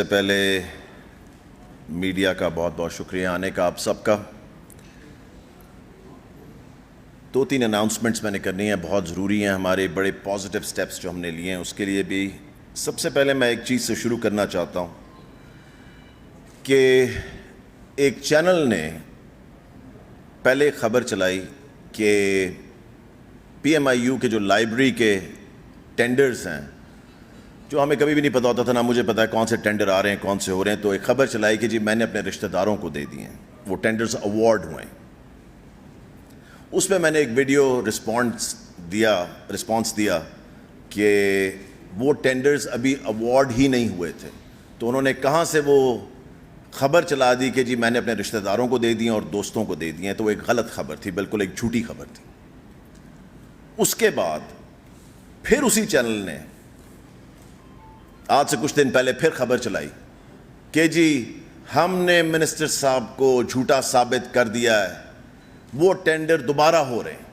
سے پہلے میڈیا کا بہت بہت شکریہ آنے کا آپ سب کا. 2-3 اناؤنسمنٹس میں نے کرنی ہیں, بہت ضروری ہیں. ہمارے بڑے پازیٹیو سٹیپس جو ہم نے لیے ہیں اس کے لیے بھی سب سے پہلے میں ایک چیز سے شروع کرنا چاہتا ہوں کہ ایک چینل نے پہلے خبر چلائی کہ PMIU کے جو لائبریری کے ٹینڈرز ہیں, جو ہمیں کبھی بھی نہیں پتا ہوتا تھا, نہ مجھے پتا ہے کون سے ٹینڈر آ رہے ہیں کون سے ہو رہے ہیں, تو ایک خبر چلائی کہ جی میں نے اپنے رشتہ داروں کو دے دیے ہیں, وہ ٹینڈرز ایوارڈ ہوئے. اس میں نے ایک ویڈیو رسپانس دیا کہ وہ ٹینڈرز ابھی ایوارڈ ہی نہیں ہوئے تھے, تو انہوں نے کہاں سے وہ خبر چلا دی کہ جی میں نے اپنے رشتہ داروں کو دے دیے اور دوستوں کو دے دیے ہیں. تو وہ ایک غلط خبر تھی, بالکل ایک جھوٹی خبر تھی. اس کے بعد پھر اسی چینل نے آج سے کچھ دن پہلے پھر خبر چلائی کہ جی ہم نے منسٹر صاحب کو جھوٹا ثابت کر دیا ہے, وہ ٹینڈر دوبارہ ہو رہے ہیں.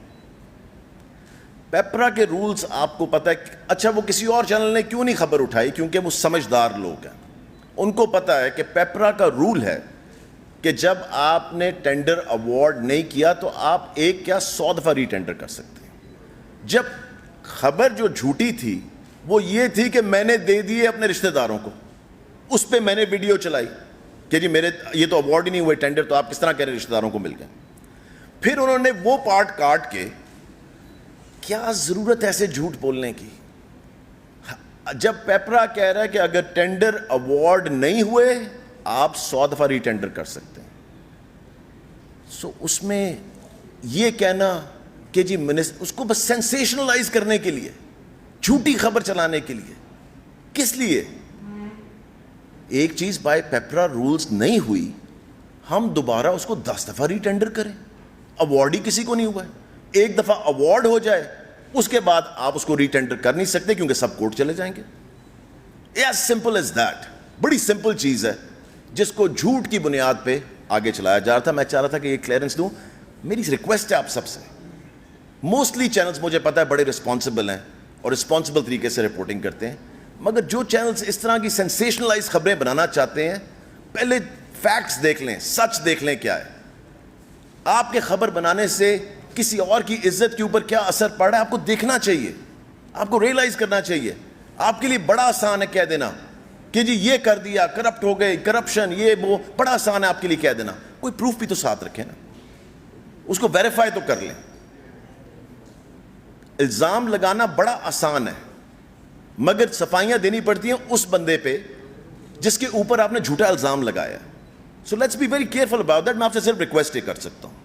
پیپرا کے رولز آپ کو پتہ ہے. اچھا وہ کسی اور چینل نے کیوں نہیں خبر اٹھائی؟ کیونکہ وہ سمجھدار لوگ ہیں, ان کو پتہ ہے کہ پیپرا کا رول ہے کہ جب آپ نے ٹینڈر ایوارڈ نہیں کیا تو آپ ایک کیا 100 دفعہ ری ٹینڈر کر سکتے ہیں. جب خبر جو جھوٹی تھی وہ یہ تھی کہ میں نے دے دیے اپنے رشتہ داروں کو, اس پہ میں نے ویڈیو چلائی کہ جی میرے یہ تو ایوارڈ ہی نہیں ہوئے ٹینڈر, تو آپ کس طرح کہہ رہے رشتہ داروں کو مل گئے. پھر انہوں نے وہ پارٹ کاٹ کے, کیا ضرورت ہے ایسے جھوٹ بولنے کی؟ جب پیپرا کہہ رہا ہے کہ اگر ٹینڈر ایوارڈ نہیں ہوئے آپ 100 دفعہ ری ٹینڈر کر سکتے ہیں, سو اس میں یہ کہنا کہ جی اس کو بس سینسیشنلائز کرنے کے لیے, جھوٹی خبر چلانے کے لیے, کس لیے؟ ایک چیز بائی پیپرا رولز نہیں ہوئی, ہم دوبارہ اس کو 10 دفعہ ری ٹینڈر کریں؟ ایوارڈ ہی کسی کو نہیں ہوا ہے. ایک دفعہ ایوارڈ ہو جائے اس کے بعد آپ اس کو ری ٹینڈر کر نہیں سکتے کیونکہ سب کورٹ چلے جائیں گے. As simple as that. بڑی سمپل چیز ہے جس کو جھوٹ کی بنیاد پہ آگے چلایا جا رہا تھا. میں چاہ رہا تھا کہ یہ کلیئرنس دوں. میری ریکویسٹ ہے آپ سب سے, موسٹلی چینلز مجھے پتا ہے بڑے رسپانسبل ہیں اور رسپانسبل طریقے سے رپورٹنگ کرتے ہیں, مگر جو چینلز اس طرح کی سینسیشنلائز خبریں بنانا چاہتے ہیں پہلے فیکٹس دیکھ لیں, سچ دیکھ لیں کیا ہے. آپ کے خبر بنانے سے کسی اور کی عزت کے اوپر کیا اثر پڑ رہا ہے آپ کو دیکھنا چاہیے, آپ کو ریئلائز کرنا چاہیے. آپ کے لیے بڑا آسان ہے کہہ دینا کہ جی یہ کر دیا, کرپٹ ہو گئے, کرپشن, یہ وہ, بڑا آسان ہے آپ کے لیے کہہ دینا. کوئی پروف بھی تو ساتھ رکھیں نا, اس کو ویریفائی تو کر لیں. الزام لگانا بڑا آسان ہے مگر صفائیاں دینی پڑتی ہیں اس بندے پہ جس کے اوپر آپ نے جھوٹا الزام لگایا. So let's be very careful about that. میں آپ سے صرف ریکویسٹ ہی کر سکتا ہوں.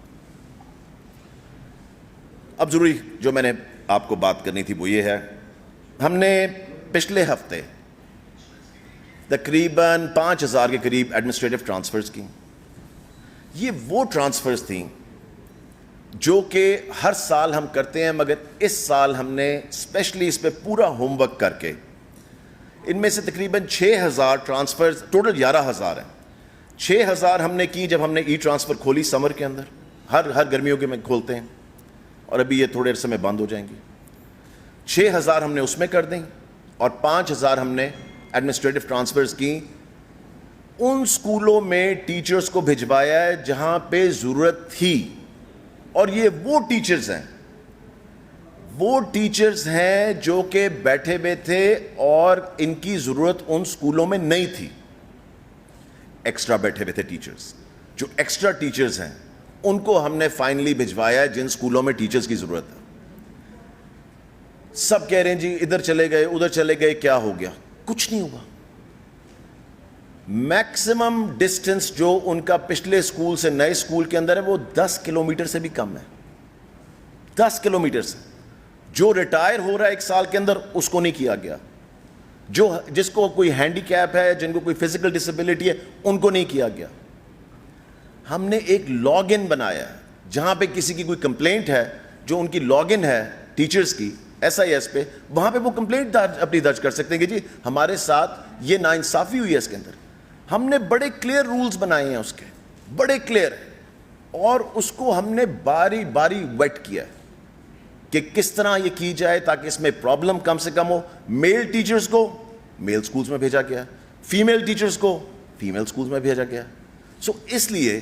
اب ضروری جو میں نے آپ کو بات کرنی تھی وہ یہ ہے, ہم نے پچھلے ہفتے تقریباً 5000 کے قریب ایڈمنسٹریٹو ٹرانسفرز کی. یہ وہ ٹرانسفرز تھیں جو کہ ہر سال ہم کرتے ہیں, مگر اس سال ہم نے اسپیشلی اس پہ پورا ہوم ورک کر کے ان میں سے تقریباً 6000 ٹرانسفرز, ٹوٹل 11000 ہیں. 6000 ہم نے کی جب ہم نے ای ٹرانسفر کھولی سمر کے اندر, ہر گرمیوں کے میں کھولتے ہیں اور ابھی یہ تھوڑے عرصے میں بند ہو جائیں گی. 6000 ہم نے اس میں کر دیں اور 5000 ہم نے ایڈمنسٹریٹو ٹرانسفرز کی. ان سکولوں میں ٹیچرز کو بھجوایا ہے جہاں پہ ضرورت تھی, اور یہ وہ ٹیچرز ہیں جو کہ بیٹھے ہوئے تھے اور ان کی ضرورت ان سکولوں میں نہیں تھی. ایکسٹرا بیٹھے ہوئے تھے ٹیچرز, جو ایکسٹرا ٹیچرز ہیں ان کو ہم نے فائنلی بھجوایا ہے جن سکولوں میں ٹیچرز کی ضرورت ہے. سب کہہ رہے ہیں جی ادھر چلے گئے ادھر چلے گئے, کیا ہو گیا؟ کچھ نہیں ہوا. میکسیمم ڈسٹنس جو ان کا پچھلے سکول سے نئے سکول کے اندر ہے وہ 10 کلومیٹر سے بھی کم ہے. 10 کلومیٹر سے. جو ریٹائر ہو رہا ہے 1 سال کے اندر اس کو نہیں کیا گیا, جس کو کوئی ہینڈی کیپ ہے, جن کو کوئی فزیکل ڈسیبلٹی ہے, ان کو نہیں کیا گیا. ہم نے ایک لاگ ان بنایا ہے جہاں پہ کسی کی کوئی کمپلینٹ ہے, جو ان کی لاگ ان ہے ٹیچرز کی SIS پہ, وہاں پہ وہ کمپلینٹ اپنی درج کر سکتے ہیں کہ جی ہمارے ساتھ یہ ناانصافی ہوئی ہے. اس کے اندر ہم نے بڑے کلیئر رولز بنائے ہیں, اس کے بڑے کلیئر, اور اس کو ہم نے باری باری ویٹ کیا کہ کس طرح یہ کی جائے تاکہ اس میں پرابلم کم سے کم ہو. میل ٹیچرز کو میل سکولز میں بھیجا گیا, فیمیل ٹیچرز کو فیمیل سکولز میں بھیجا گیا. سو اس لیے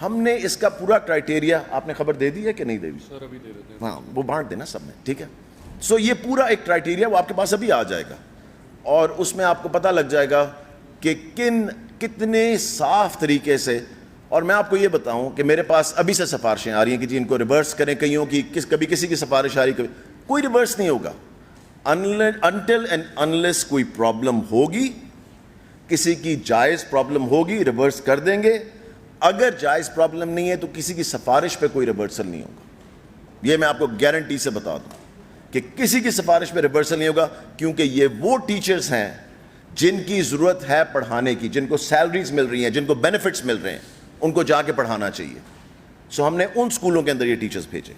ہم نے اس کا پورا کرائٹیریا, آپ نے خبر دے دی ہے کہ نہیں دے دی؟ سر ابھی دے دیتے ہیں. ہاں وہ بانٹ دینا سب میں, ٹھیک ہے. سو یہ پورا ایک کرائٹیریا وہ آپ کے پاس ابھی آ جائے گا, اور اس میں آپ کو پتہ لگ جائے گا کہ کتنے صاف طریقے سے. اور میں آپ کو یہ بتاؤں کہ میرے پاس ابھی سے سفارشیں آ رہی ہیں کہ جی ان کو ریورس کریں, کئیوں کی کبھی کسی کی سفارش آ رہی, کوئی ریورس نہیں ہوگا انٹل اینڈ انلیس کوئی پرابلم ہوگی, کسی کی جائز پرابلم ہوگی ریورس کر دیں گے. اگر جائز پرابلم نہیں ہے تو کسی کی سفارش پہ کوئی ریورسل نہیں ہوگا. یہ میں آپ کو گارنٹی سے بتا دوں کہ کسی کی سفارش پہ ریورسل نہیں ہوگا, کیونکہ یہ وہ ٹیچرز ہیں جن کی ضرورت ہے پڑھانے کی, جن کو سیلریز مل رہی ہیں, جن کو بینیفٹس مل رہے ہیں, ان کو جا کے پڑھانا چاہیے. سو ہم نے ان سکولوں کے اندر یہ ٹیچرز بھیجے.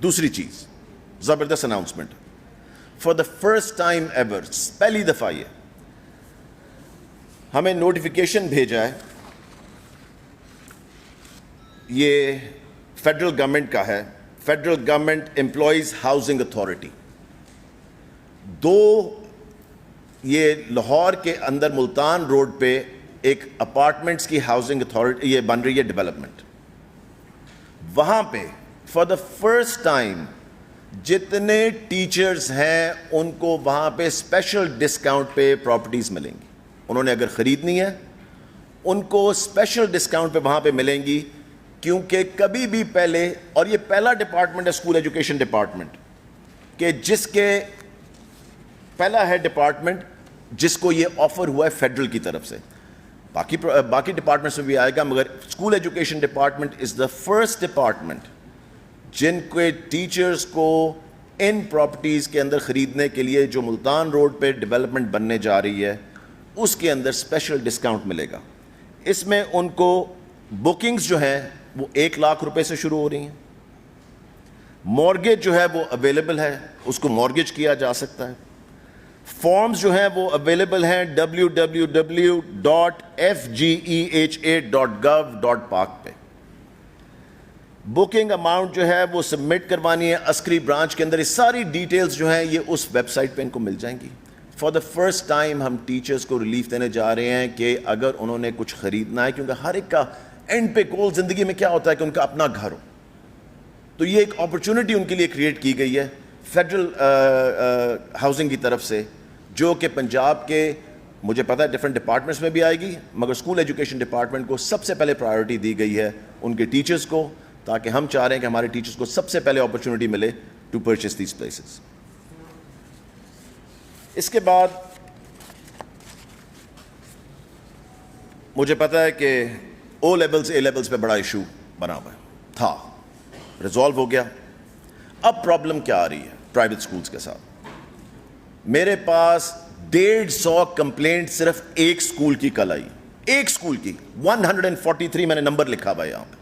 دوسری چیز, زبردست announcement, for the first time ever, پہلی دفعہ یہ ہمیں نوٹیفیکیشن بھیجا ہے, یہ فیڈرل گورنمنٹ کا ہے, federal government employees housing authority. یہ لاہور کے اندر ملتان روڈ پہ ایک اپارٹمنٹس کی ہاؤسنگ اتھارٹی یہ بن رہی ہے, ڈیولپمنٹ. وہاں پہ فار دا فرسٹ ٹائم جتنے ٹیچرز ہیں ان کو وہاں پہ اسپیشل ڈسکاؤنٹ پہ پراپرٹیز ملیں گی. انہوں نے اگر خریدنی ہے ان کو اسپیشل ڈسکاؤنٹ پہ وہاں پہ ملیں گی, کیونکہ کبھی بھی پہلے, اور یہ پہلا ڈپارٹمنٹ ہے اسکول ایجوکیشن ڈپارٹمنٹ کہ جس کے پہلا ہے ڈپارٹمنٹ جس کو یہ آفر ہوا ہے فیڈرل کی طرف سے. باقی ڈپارٹمنٹس میں بھی آئے گا, مگر school education department is the first department جن کے ٹیچرز کو ان پراپرٹیز کے اندر خریدنے کے لیے جو ملتان روڈ پہ ڈیولپمنٹ بننے جا رہی ہے اس کے اندر اسپیشل ڈسکاؤنٹ ملے گا. اس میں ان کو بکنگز جو ہیں وہ 1 لاکھ روپے سے شروع ہو رہی ہیں. مورگیج جو ہے وہ اویلیبل ہے, اس کو مورگیج کیا جا سکتا ہے. فارمز جو ہیں وہ اویلیبل ہیں www.fgeha.gov.pak پہ. بکنگ اماؤنٹ جو ہے وہ سبمٹ کروانی ہے عسکری برانچ کے اندر. یہ ساری ڈیٹیلز جو ہیں یہ اس ویب سائٹ پہ ان کو مل جائیں گی. فار دا فرسٹ ٹائم ہم ٹیچرز کو ریلیف دینے جا رہے ہیں کہ اگر انہوں نے کچھ خریدنا ہے, کیونکہ ہر ایک کا اینڈ پہ گول زندگی میں کیا ہوتا ہے کہ ان کا اپنا گھر ہو, تو یہ ایک اپرچونٹی ان کے لیے کریٹ کی گئی ہے فیڈرل ہاؤسنگ کی طرف سے, جو کہ پنجاب کے مجھے پتا ہے ڈفرینٹ ڈپارٹمنٹس میں بھی آئے گی, مگر اسکول ایجوکیشن ڈپارٹمنٹ کو سب سے پہلے پرائیورٹی دی گئی ہے ان کے ٹیچرز کو, تاکہ ہم چاہ رہے ہیں کہ ہمارے ٹیچرز کو سب سے پہلے اپرچونٹی ملے ٹو پرچیز دیز پلیسز. اس کے بعد مجھے پتا ہے کہ او لیولز اے لیولز پہ بڑا ایشو بنا ہوا تھا, ریزالو ہو گیا. اب پرابلم کیا آ رہی ہے پرائیویٹ سکولز کے ساتھ؟ میرے پاس 150 کمپلینٹ صرف ایک سکول کی کل آئی, ایک سکول کی 143, میں نے نمبر لکھا ہوا یہاں پہ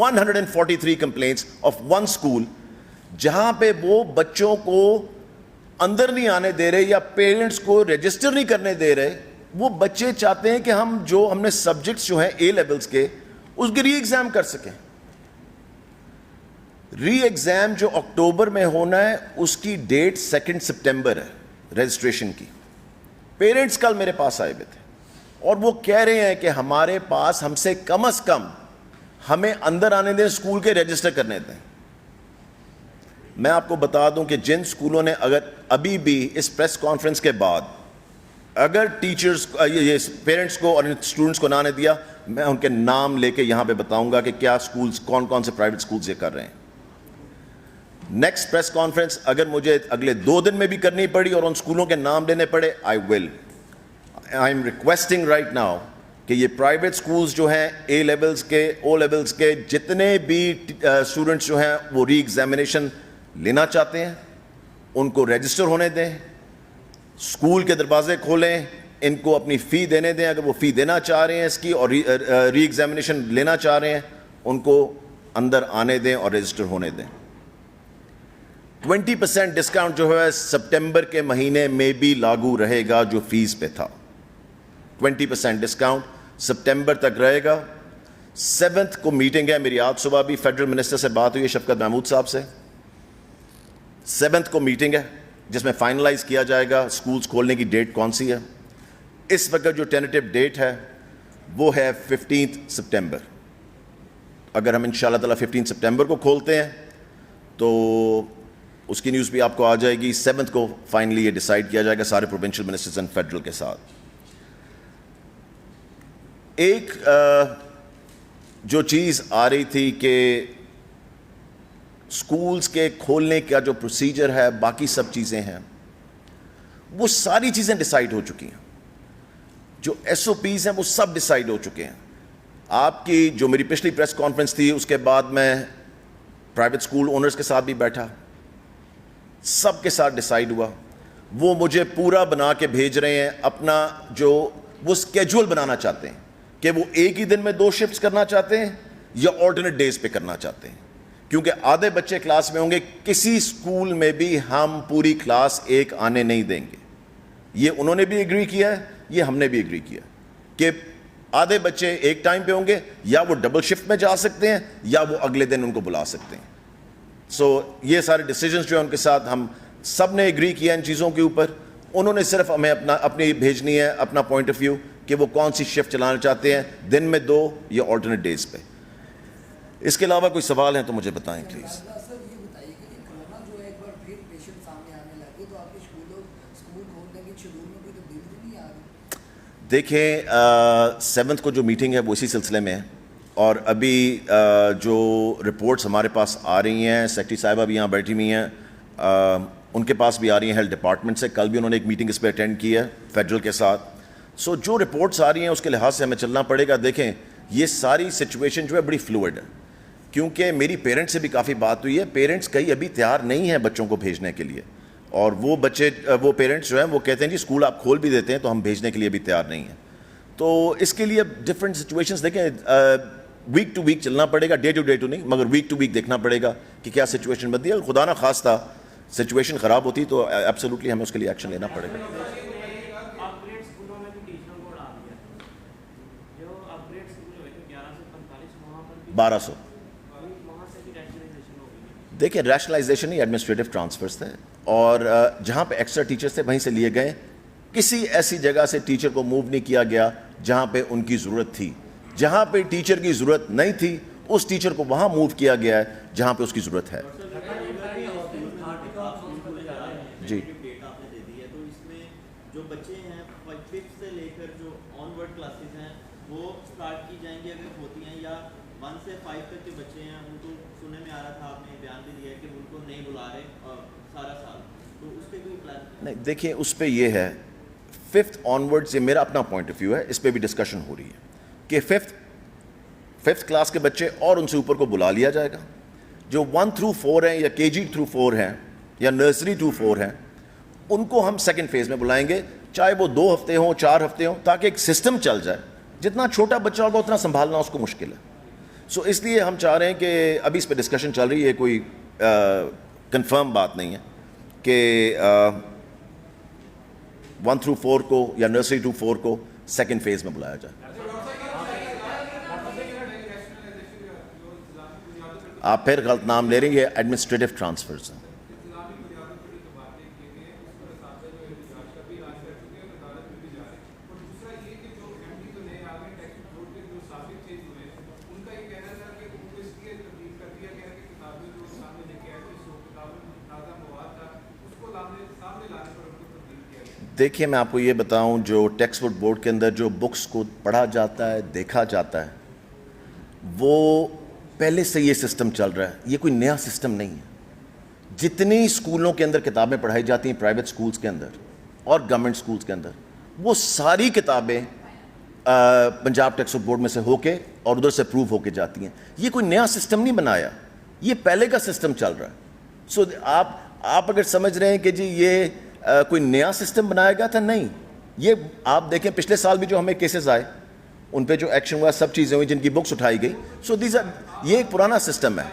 143 کمپلینٹس آف ون اسکول, جہاں پہ وہ بچوں کو اندر نہیں آنے دے رہے یا پیرنٹس کو رجسٹر نہیں کرنے دے رہے. وہ بچے چاہتے ہیں کہ ہم نے سبجیکٹس جو ہیں اے لیولز کے اس کے ری ایگزام کر سکیں. ری ایگزام جو اکتوبر میں ہونا ہے اس کی ڈیٹ 2 سپٹمبر ہے رجسٹریشن کی. پیرنٹس کل میرے پاس آئے ہوئے تھے اور وہ کہہ رہے ہیں کہ ہمارے پاس ہم سے کم از کم ہمیں اندر آنے دیں, اسکول کے رجسٹر کرنے دیں. میں آپ کو بتا دوں کہ جن اسکولوں نے اگر ابھی بھی اس پریس کانفرنس کے بعد اگر ٹیچرز یہ پیرنٹس کو اور اسٹوڈنٹس کو نہ نے دیا, میں ان کے نام لے کے یہاں پہ بتاؤں گا کہ کیا اسکولز کون کون سے پرائیویٹ اسکولز یہ کر رہے ہیں. نیکسٹ پریس کانفرنس اگر مجھے اگلے 2 دن میں بھی کرنی پڑی اور ان اسکولوں کے نام لینے پڑے, I am requesting right now کہ یہ پرائیویٹ اسکولز جو ہیں اے لیولز کے او لیولز کے جتنے بھی اسٹوڈنٹس جو ہیں وہ ری ایگزامینیشن لینا چاہتے ہیں ان کو رجسٹر ہونے دیں, اسکول کے دروازے کھولیں, ان کو اپنی فی دینے دیں اگر وہ فی دینا چاہ رہے ہیں اس کی, اور ری ایگزامینیشن لینا چاہ رہے ہیں ان کو اندر آنے دیں اور رجسٹر ہونے دیں. 20% ڈسکاؤنٹ جو ہے سپٹمبر کے مہینے میں بھی لاگو رہے گا جو فیس پہ تھا. 20% ڈسکاؤنٹ سپٹمبر تک رہے گا. 7 کو میٹنگ ہے میری, آج صبح بھی فیڈرل منسٹر سے بات ہوئی ہے شفقت محمود صاحب سے. 7 کو میٹنگ ہے جس میں فائنلائز کیا جائے گا اسکولز کھولنے کی ڈیٹ کون سی ہے. اس وقت جو ٹینیٹیو ڈیٹ ہے وہ ہے 15 سپٹمبر. اگر ہم انشاءاللہ تعالیٰ 15 سپٹمبر کو کھولتے ہیں تو اس کی نیوز بھی آپ کو آ جائے گی. 7 کو فائنلی یہ ڈیسائیڈ کیا جائے گا سارے پروونشل منسٹرز اینڈ فیڈرل کے ساتھ. ایک جو چیز آ رہی تھی کہ سکولز کے کھولنے کا جو پروسیجر ہے باقی سب چیزیں ہیں وہ ساری چیزیں ڈیسائیڈ ہو چکی ہیں. جو ایس او پیز ہیں وہ سب ڈیسائیڈ ہو چکے ہیں. آپ کی جو میری پچھلی پریس کانفرنس تھی اس کے بعد میں پرائیویٹ سکول اونرز کے ساتھ بھی بیٹھا, سب کے ساتھ ڈیسائیڈ ہوا. وہ مجھے پورا بنا کے بھیج رہے ہیں اپنا جو وہ اسکیجول بنانا چاہتے ہیں کہ وہ ایک ہی دن میں 2 شفٹس کرنا چاہتے ہیں یا آلٹرنیٹ ڈیز پہ کرنا چاہتے ہیں, کیونکہ آدھے بچے کلاس میں ہوں گے. کسی اسکول میں بھی ہم پوری کلاس ایک آنے نہیں دیں گے. یہ انہوں نے بھی ایگری کیا ہے, یہ ہم نے بھی ایگری کیا کہ آدھے بچے ایک ٹائم پہ ہوں گے, یا وہ ڈبل شفٹ میں جا سکتے ہیں یا وہ اگلے دن ان کو بلا سکتے ہیں. سو یہ سارے ڈیسیجنز جو ہیں ان کے ساتھ ہم سب نے ایگری کیا ان چیزوں کے اوپر. انہوں نے صرف ہمیں اپنی بھیجنی ہے اپنا پوائنٹ آف ویو کہ وہ کون سی شفٹ چلانا چاہتے ہیں, دن میں 2 یا آلٹرنیٹ ڈیز پہ. اس کے علاوہ کوئی سوال ہیں تو مجھے بتائیں پلیز. دیکھیں 7 کو جو میٹنگ ہے وہ اسی سلسلے میں ہے, اور ابھی جو رپورٹس ہمارے پاس آ رہی ہیں, سیکرٹری صاحبہ بھی یہاں بیٹھی ہوئی ہیں, ان کے پاس بھی آ رہی ہیں ہیلتھ ڈپارٹمنٹ سے. کل بھی انہوں نے ایک میٹنگ اس پہ اٹینڈ کی ہے فیڈرل کے ساتھ. سو جو رپورٹس آ رہی ہیں اس کے لحاظ سے ہمیں چلنا پڑے گا. دیکھیں یہ ساری سچویشن جو ہے بڑی فلوئڈ ہے, کیونکہ میری پیرنٹس سے بھی کافی بات ہوئی ہے. پیرنٹس کئی ابھی تیار نہیں ہیں بچوں کو بھیجنے کے لیے, اور وہ پیرنٹس جو ہیں وہ کہتے ہیں جی اسکول آپ کھول بھی دیتے ہیں تو ہم بھیجنے کے لیے بھی تیار نہیں ہیں. تو اس کے لیے ڈفرینٹ سچویشنز دیکھیں, ویک ٹو ویک چلنا پڑے گا, ڈے ٹو نہیں, مگر ویک ٹو ویک دیکھنا پڑے گا کہ کیا سچویشن بنتی ہے. خدا نہ خواستہ سچویشن خراب ہوتی تو ایبسولوٹلی ہمیں اس کے لیے ایکشن لینا پڑے گا. 1200 دیکھیں ریشنلائزیشن نہیں, ایڈمنسٹریٹو ٹرانسفرز تھے, اور جہاں پہ ایکسٹرا ٹیچرز تھے وہیں سے لیے گئے. کسی ایسی جگہ سے ٹیچر کو موو نہیں کیا گیا جہاں پہ ان کی ضرورت تھی. جہاں پہ ٹیچر کی ضرورت نہیں تھی اس ٹیچر کو وہاں موو کیا گیا ہے جہاں پہ اس کی ضرورت ہے. جی جو بچے ہیں 5 سے لے کر جو آن ورڈ کلاسز ہیں وہ اسٹارٹ کی جائیں گی اگر ہوتی ہیں, یا 1 سے 5 تک کے بچے ہیں ان کو سننے میں آ رہا تھا, آپ نے بیان بھی دیا کہ ان کو نہیں بلا رہے سارا سال, تو اس پہ کوئی پلان نہیں. دیکھیں اس پہ یہ ہے 5th آنورڈ, یہ میرا اپنا پوائنٹ آف ویو ہے, اس پہ بھی ڈسکشن ہو رہی ہے کہ 5th کلاس کے بچے اور ان سے اوپر کو بلا لیا جائے گا. جو 1 through 4 ہیں یا KG through 4 ہیں یا نرسری to 4 ہیں ان کو ہم سیکنڈ فیز میں بلائیں گے, چاہے وہ 2 ہفتے ہوں 4 ہفتے ہوں, تاکہ ایک سسٹم چل جائے. جتنا چھوٹا بچہ ہوگا اتنا سنبھالنا اس کو مشکل ہے. سو اس لیے ہم چاہ رہے ہیں کہ ابھی اس پہ ڈسکشن چل رہی ہے, کوئی کنفرم بات نہیں ہے کہ 1 through 4 کو یا نرسری to 4 کو سیکنڈ فیز میں بلایا جائے. آپ پھر غلط نام لے رہے ہیں, یہ ایڈمنسٹریٹو ٹرانسفرز ہیں. دیکھیے میں آپ کو یہ بتاؤں, جو ٹیکسٹ بک بورڈ کے اندر جو بکس کو پڑھا جاتا ہے دیکھا جاتا ہے وہ پہلے سے یہ سسٹم چل رہا ہے, یہ کوئی نیا سسٹم نہیں ہے. جتنی اسکولوں کے اندر کتابیں پڑھائی جاتی ہیں پرائیویٹ اسکولز کے اندر اور گورنمنٹ اسکولز کے اندر, وہ ساری کتابیں پنجاب ٹیکسٹ بک بورڈ میں سے ہو کے اور ادھر سے اپروو ہو کے جاتی ہیں. یہ کوئی نیا سسٹم نہیں بنایا, یہ پہلے کا سسٹم چل رہا ہے. سو آپ اگر سمجھ رہے ہیں کہ جی یہ کوئی نیا سسٹم بنایا گیا تھا, نہیں. یہ آپ دیکھیں پچھلے سال بھی جو ہمیں کیسز آئے ان پہ جو ایکشن ہوا, سب چیزیں ہوئی جن کی بکس اٹھائی گئی. سو یہ ایک پرانا سسٹم ہے.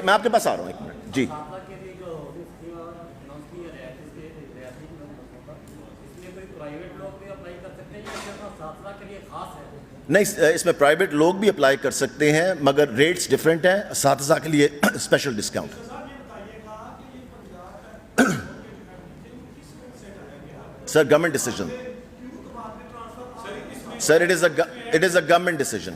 میں آپ کے پاس آ رہا ہوں, 1 منٹ. جی نہیں, اس میں پرائیویٹ لوگ بھی اپلائی کر سکتے ہیں مگر ریٹس ڈفرینٹ ہیں. اساتذہ کے لیے special discount. Sir, government decision. Sir, it is a government decision.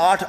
8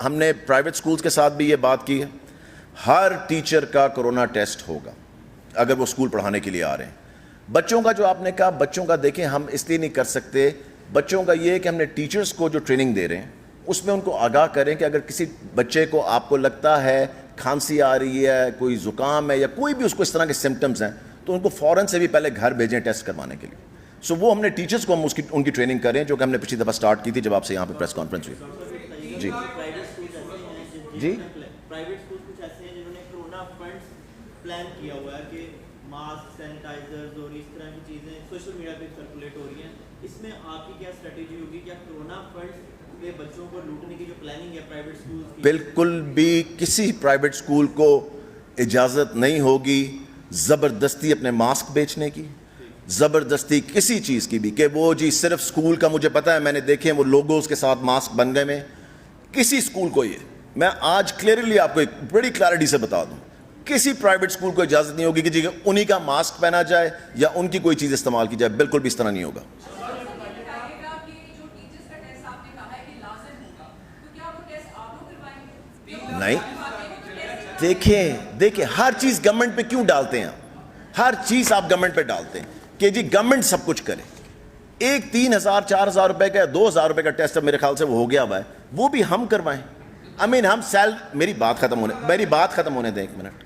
ہم نے پرائیویٹ سکولز کے ساتھ بھی یہ بات کی ہے, ہر ٹیچر کا کرونا ٹیسٹ ہوگا اگر وہ اسکول پڑھانے کے لیے آ رہے ہیں. بچوں کا جو آپ نے کہا, بچوں کا دیکھیں ہم اس لیے نہیں کر سکتے, بچوں کا یہ ہے کہ ہم نے ٹیچرز کو جو ٹریننگ دے رہے ہیں اس میں ان کو آگاہ کریں کہ اگر کسی بچے کو آپ کو لگتا ہے کھانسی آ رہی ہے, کوئی زکام ہے یا کوئی بھی اس کو اس طرح کے سمٹمز ہیں, تو ان کو فوراً سے بھی پہلے گھر بھیجیں ٹیسٹ کروانے کے لیے. سو وہ ہم نے ٹیچرز کو ہم ان کی ٹریننگ کریں, جو کہ ہم نے پچھلی دفعہ سٹارٹ کی تھی جب آپ سے یہاں پہ پریس کانفرنس ہوئی. جی جی پرائیویٹ اسکول کچھ ایسے ہیں جنہوں نے کرونا فنڈس پلان کیا ہوا ہے کہ ماسک, سینیٹائزرز اور اس طرح کی چیزیں سوشل میڈیا پہ سرکولیٹ ہو رہی ہیں, اس میں آپ کی کیا اسٹریٹجی ہوگی؟ کیا کرونا فنڈس کے بچوں کو لوٹنے کی جو پلاننگ ہے پرائیویٹ اسکولز کی؟ بالکل بھی کسی پرائیویٹ اسکول کو اجازت نہیں ہوگی زبردستی اپنے ماسک بیچنے کی, زبردستی کسی چیز کی بھی, کہ وہ جی صرف اسکول کا, مجھے پتا ہے میں نے دیکھے وہ لوگوز کے ساتھ ماسک بن گئے میں, کسی اسکول کو یہ میں آج کلیئرلی آپ کو ایک بڑی کلیئرٹی سے بتا دوں, کسی پرائیویٹ اسکول کو اجازت نہیں ہوگی کہ جی انہی کا ماسک پہنا جائے یا ان کی کوئی چیز استعمال کی جائے, بالکل بھی اس طرح نہیں ہوگا. نہیں دیکھیں ہر چیز گورنمنٹ پہ کیوں ڈالتے ہیں, ہر چیز آپ گورنمنٹ پہ ڈالتے ہیں کہ جی گورنمنٹ سب کچھ کرے. ایک 3,000 4,000 روپے کا 2,000 روپے کا ٹیسٹ میرے خیال سے وہ ہو گیا ہوا ہے, وہ بھی ہم کروائیں. ہم میری بات ختم ہونے دیں ایک منٹ.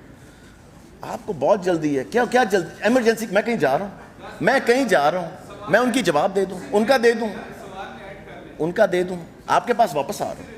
آپ کو بہت جلدی ہے, کیا جلدی, ایمرجنسی, میں کہیں جا رہا ہوں, میں ان کی جواب دے دوں, ان کا دے دوں, آپ کے پاس واپس آ رہا ہوں.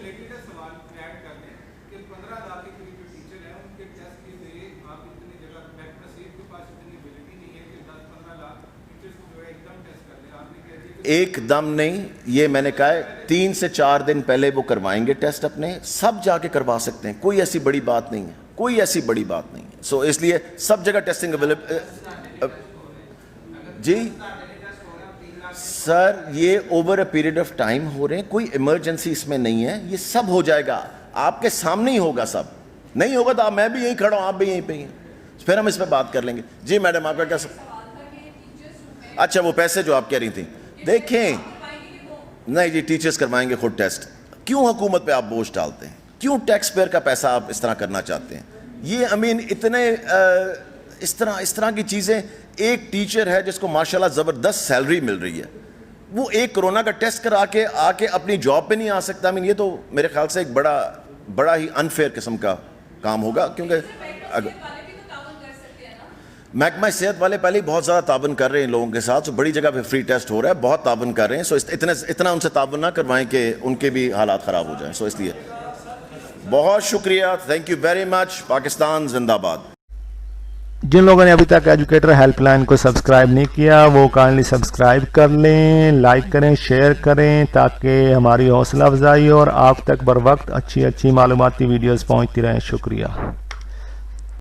ایک دم نہیں, یہ میں نے کہا ہے 3 سے 4 دن پہلے وہ کروائیں گے ٹیسٹ, اپنے سب جا کے کروا سکتے ہیں, کوئی ایسی بڑی بات نہیں ہے, سو اس لیے سب جگہ ٹیسٹنگ اویلیبل. جی سر یہ over a period of time ہو رہے ہیں, کوئی ایمرجنسی اس میں نہیں ہے, یہ سب ہو جائے گا آپ کے سامنے ہی ہوگا. سب نہیں ہوگا تو میں بھی یہیں کھڑا ہوں, آپ بھی یہیں پہ ہی ہیں, پھر ہم اس پہ بات کر لیں گے. جی میڈم آپ کا کیا اچھا وہ پیسے جو آپ کہہ رہی تھیں, دیکھیں نہیں جی ٹیچرز کروائیں گے خود ٹیسٹ. کیوں حکومت پہ آپ بوجھ ڈالتے ہیں, کیوں ٹیکس پیئر کا پیسہ آپ اس طرح کرنا چاہتے ہیں؟ یہ اتنے اس طرح کی چیزیں. ایک ٹیچر ہے جس کو ماشاءاللہ زبردست سیلری مل رہی ہے, وہ ایک کرونا کا ٹیسٹ کرا کے اپنی جاب پہ نہیں آ سکتا. یہ تو میرے خیال سے ایک بڑا ہی انفیئر قسم کا کام ہوگا, کیونکہ محکمہ صحت والے پہلے ہی بہت زیادہ تعاون کر رہے ہیں لوگوں کے ساتھ, بڑی جگہ پہ فری ٹیسٹ ہو رہا ہے, بہت تعاون کر رہے ہیں. سو اتنا ان سے تعاون نہ کروائیں کہ ان کے بھی حالات خراب ہو جائیں. سو اس لیے بہت شکریہ, thank you very much. Pakistan زندہ باد. جن لوگوں نے ابھی تک ایجوکیٹر ہیلپ لائن کو سبسکرائب نہیں کیا وہ کائنڈلی سبسکرائب کر لیں, لائک کریں, شیئر کریں, تاکہ ہماری حوصلہ افزائی اور آپ تک بر وقت اچھی معلوماتی ویڈیوز پہنچتی رہیں. شکریہ.